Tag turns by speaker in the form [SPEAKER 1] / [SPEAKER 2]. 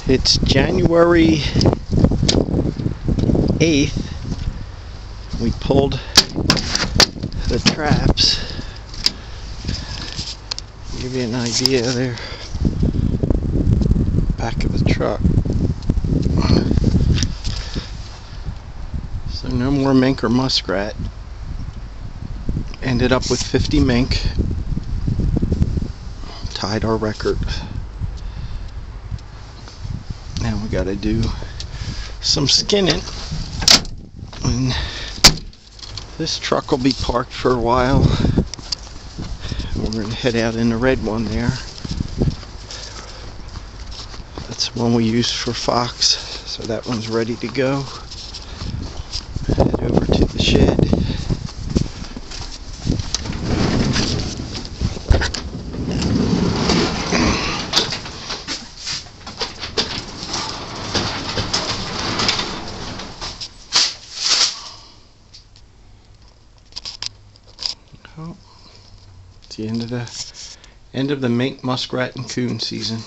[SPEAKER 1] It's January 8th. We pulled the traps. Give you an idea there. Back of the truck. So no more mink or muskrat. Ended up with 50 mink. Tied our record. Now we gotta do some skinning, and this truck will be parked for a while. We're gonna head out in the red one there. That's the one we use for fox, so that one's ready to go. Head over to the shed. Oh, it's the end of the mink, muskrat, and coon season.